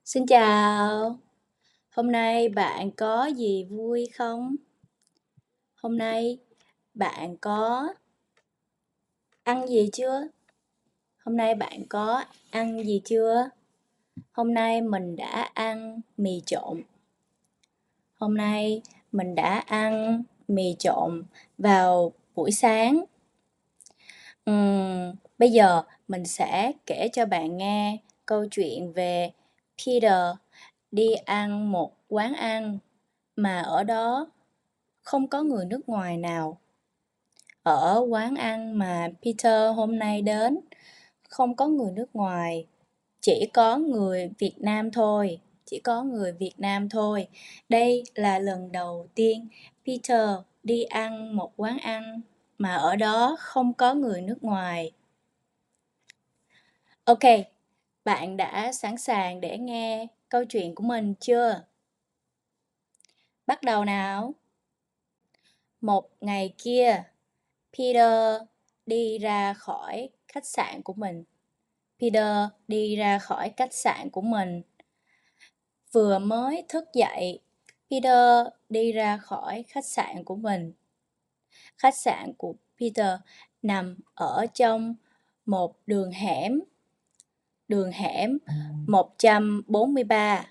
Xin chào, hôm nay bạn có gì vui không? Hôm nay bạn có ăn gì chưa? Hôm nay bạn có ăn gì chưa? Hôm nay mình đã ăn mì trộn. Hôm nay mình đã ăn mì trộn vào buổi sáng. Bây giờ mình sẽ kể cho bạn nghe câu chuyện về Peter đi ăn một quán ăn mà ở đó không có người nước ngoài nào. Ở quán ăn mà Peter hôm nay đến, không có người nước ngoài, chỉ có người Việt Nam thôi, chỉ có người Việt Nam thôi. Đây là lần đầu tiên Peter đi ăn một quán ăn mà ở đó không có người nước ngoài. Ok, bạn đã sẵn sàng để nghe câu chuyện của mình chưa? Bắt đầu nào! Một ngày kia, Peter đi ra khỏi khách sạn của mình. Peter đi ra khỏi khách sạn của mình. Vừa mới thức dậy, Peter đi ra khỏi khách sạn của mình. Khách sạn của Peter nằm ở trong một đường hẻm 143.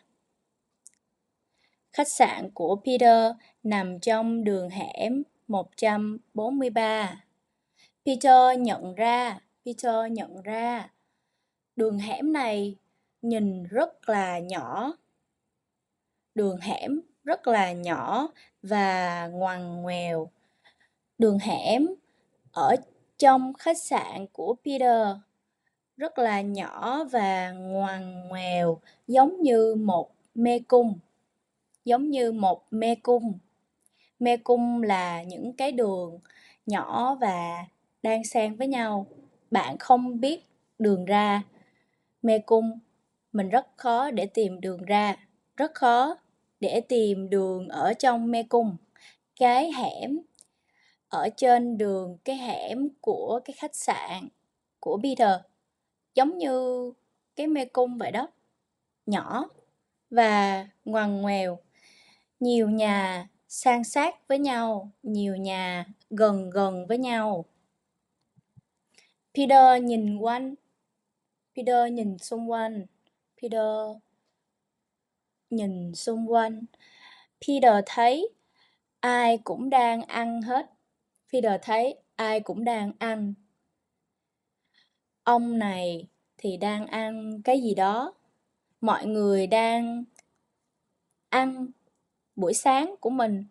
Khách sạn của Peter nằm trong đường hẻm 143. Peter nhận ra đường hẻm này nhìn rất là nhỏ. Đường hẻm rất là nhỏ và ngoằn ngoèo. Đường hẻm ở trong khách sạn của Peter rất là nhỏ và ngoằn ngoèo, giống như một mê cung. Mê cung là những cái đường nhỏ và đan xen với nhau. Bạn không biết đường ra mê cung, mình rất khó để tìm đường ra, rất khó để tìm đường ở trong mê cung. Cái hẻm ở trên đường, cái hẻm của cái khách sạn của Peter giống như cái mê cung vậy đó, nhỏ và ngoằn ngoèo. Nhiều nhà san sát với nhau, nhiều nhà gần gần với nhau. Peter nhìn quanh, Peter nhìn xung quanh, Peter nhìn xung quanh. Peter thấy ai cũng đang ăn hết. Peter thấy ai cũng đang ăn. Ông này thì đang ăn cái gì đó. Mọi người đang ăn buổi sáng của mình.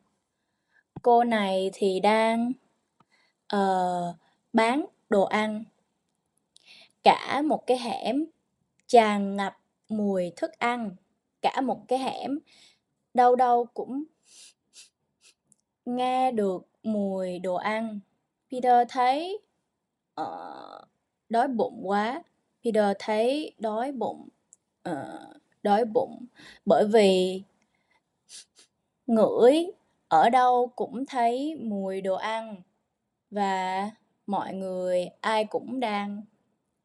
Cô này thì đang bán đồ ăn. Cả một cái hẻm tràn ngập mùi thức ăn. Cả một cái hẻm đâu đâu cũng nghe được mùi đồ ăn. Peter thấy đói bụng quá. Peter thấy đói bụng bởi vì ngửi ở đâu cũng thấy mùi đồ ăn và mọi người ai cũng đang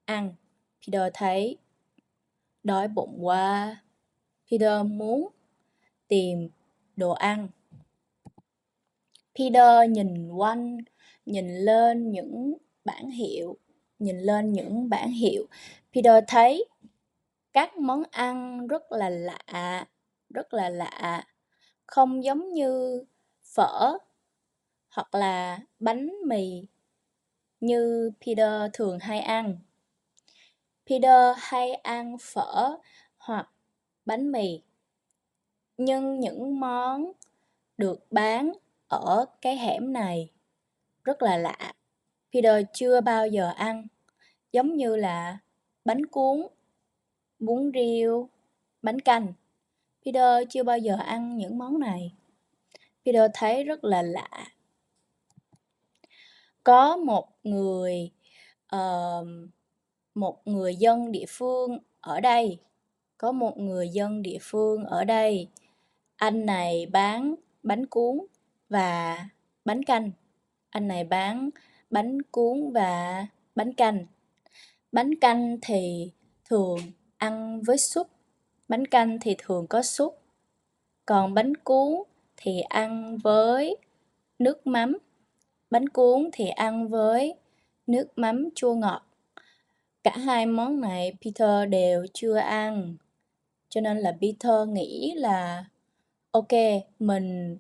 ăn. Peter thấy đói bụng quá. Peter muốn tìm đồ ăn. Peter nhìn quanh, nhìn lên những bảng hiệu. Peter thấy các món ăn rất là lạ, không giống như phở hoặc là bánh mì như Peter thường hay ăn. Peter hay ăn phở hoặc bánh mì, nhưng những món được bán ở cái hẻm này rất là lạ. Peter chưa bao giờ ăn, giống như là bánh cuốn, bún riêu, bánh canh. Peter chưa bao giờ ăn những món này. Peter thấy rất là lạ. Có một người dân địa phương ở đây. Anh này bán bánh cuốn và bánh canh. Bánh canh thì thường ăn với súp. Bánh canh thì thường có súp, còn bánh cuốn thì ăn với nước mắm. Bánh cuốn thì ăn với nước mắm chua ngọt. Cả hai món này Peter đều chưa ăn, cho nên là Peter nghĩ là ok, mình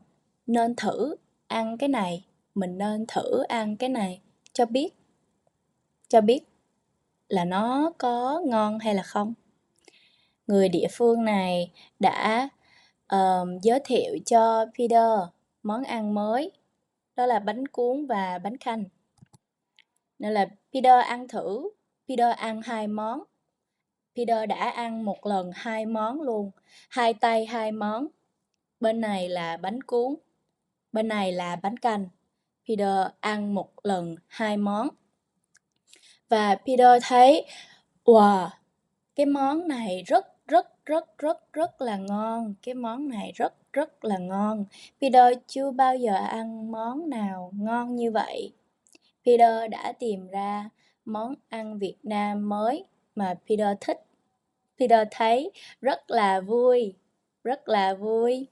nên thử ăn cái này, mình nên thử ăn cái này cho biết là nó có ngon hay là không. Người địa phương này đã giới thiệu cho Peter món ăn mới, đó là bánh cuốn và bánh canh. Nên là Peter ăn thử, Peter ăn 2 món. Peter đã ăn một lần 2 món luôn, 2 tay 2 món. Bên này là bánh cuốn, bên này là bánh canh. Peter ăn một lần 2 món. Và Peter thấy, wow, cái món này rất là ngon. Cái món này rất là ngon. Peter chưa bao giờ ăn món nào ngon như vậy. Peter đã tìm ra món ăn Việt Nam mới mà Peter thích. Peter thấy rất là vui, rất là vui.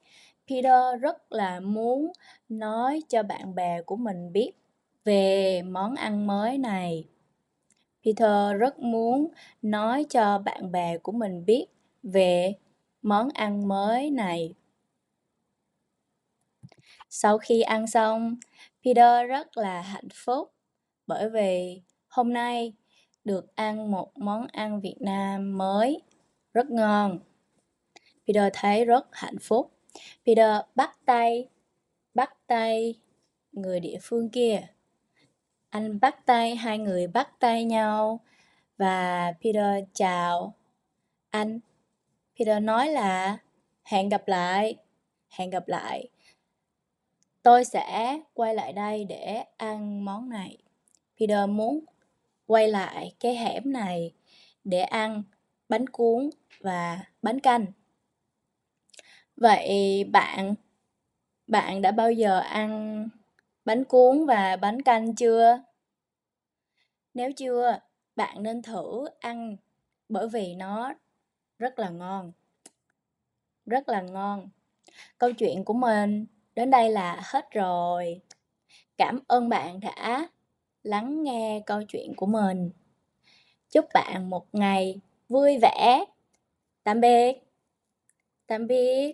Peter rất là muốn nói cho bạn bè của mình biết về món ăn mới này. Peter rất muốn nói cho bạn bè của mình biết về món ăn mới này. Sau khi ăn xong, Peter rất là hạnh phúc bởi vì hôm nay được ăn một món ăn Việt Nam mới rất ngon. Peter thấy rất hạnh phúc. Peter bắt tay người địa phương kia. Anh bắt tay, hai người bắt tay nhau và Peter chào anh. Peter nói là hẹn gặp lại. Tôi sẽ quay lại đây để ăn món này. Peter muốn quay lại cái hẻm này để ăn bánh cuốn và bánh canh. Vậy bạn đã bao giờ ăn bánh cuốn và bánh canh chưa? Nếu chưa, bạn nên thử ăn bởi vì nó rất là ngon. Rất là ngon. Câu chuyện của mình đến đây là hết rồi. Cảm ơn bạn đã lắng nghe câu chuyện của mình. Chúc bạn một ngày vui vẻ. Tạm biệt. Tạm biệt.